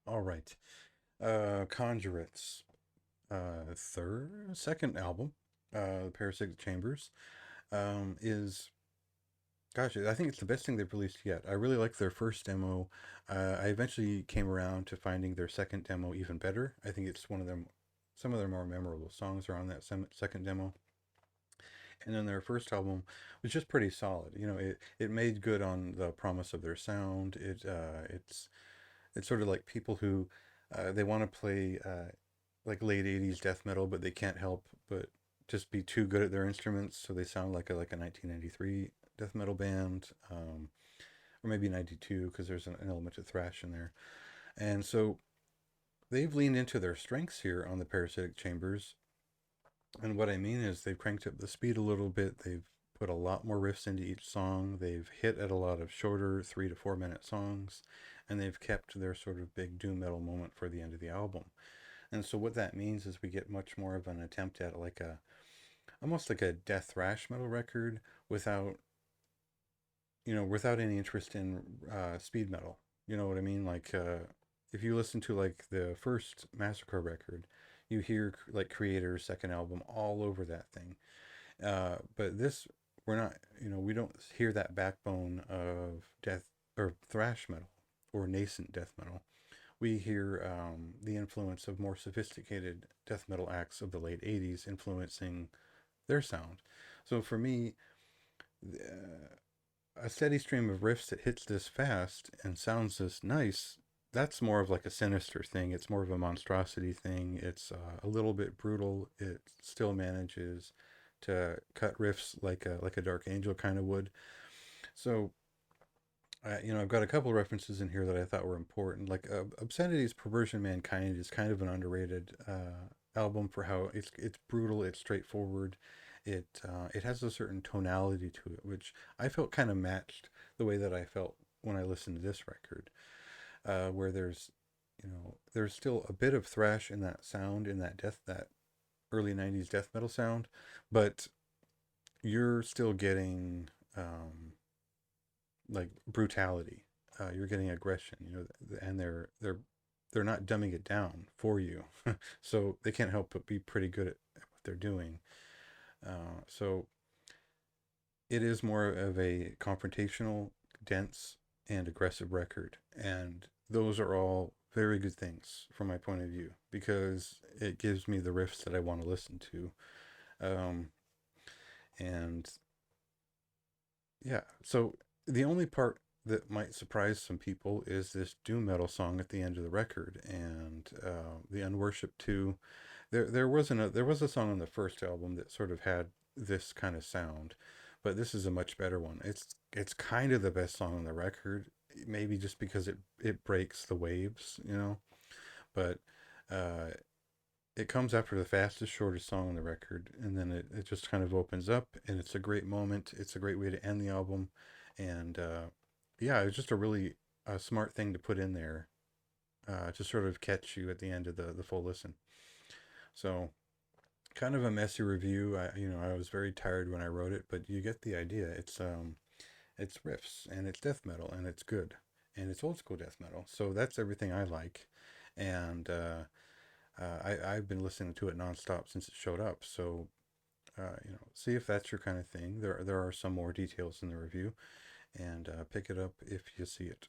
All right. Conjureth's second album, Parasitic Chambers, is, gosh, I think it's the best thing they've released yet. I really like their first demo. I eventually came around to finding their second demo even better. I think it's some of their more memorable songs are on that second demo. And then their first album was just pretty solid. It made good on the promise of their sound. It's sort of like people who they want to play like late 80s death metal, but they can't help but just be too good at their instruments, so they sound like a 1993 death metal band, or maybe 92 because there's an element of thrash in there. And so they've leaned into their strengths here on the Parasitic Chambers. And what I mean is they've cranked up the speed a little bit. They've put a lot more riffs into each song. They've hit at a lot of shorter 3 to 4 minute songs, and they've kept their sort of big doom metal moment for the end of the album. And so what that means is we get much more of an attempt at like a almost like a death thrash metal record without without any interest in speed metal. You know what I mean? Like if you listen to like the first Massacre record, you hear like Creator's second album all over that thing. But this, we're not, we don't hear that backbone of death or thrash metal or nascent death metal. We hear the influence of more sophisticated death metal acts of the late 80s influencing their sound. So for me, a steady stream of riffs that hits this fast and sounds this nice, that's more of like a sinister thing. It's more of a monstrosity thing. It's a little bit brutal. It still manages to cut riffs like a Dark Angel kind of would. So I've got a couple references in here that I thought were important. Like Obscenity's Perversion Mankind is kind of an underrated album for how it's brutal, it's straightforward. It has a certain tonality to it, which I felt kind of matched the way that I felt when I listened to this record, where there's still a bit of thrash in that sound, in that early '90s death metal sound, but you're still getting like brutality. You're getting aggression, and they're not dumbing it down for you, so they can't help but be pretty good at what they're doing. So it is more of a confrontational, dense, and aggressive record, and those are all very good things from my point of view because it gives me the riffs that I want to listen to. Um, and Yeah. So the only part that might surprise some people is this doom metal song at the end of the record, and the Unworship 2. There was a song on the first album that sort of had this kind of sound, but this is a much better one. It's kind of the best song on the record, maybe just because it breaks the waves, But uh, it comes after the fastest, shortest song on the record, and then it just kind of opens up, and it's a great moment. It's a great way to end the album, and yeah, it's just a really smart thing to put in there to sort of catch you at the end of the full listen. So kind of a messy review. I was very tired when I wrote it, but you get the idea. It's riffs and it's death metal and it's good and it's old school death metal. So that's everything I like, and I've been listening to it nonstop since it showed up. So see if that's your kind of thing. There are some more details in the review, and pick it up if you see it.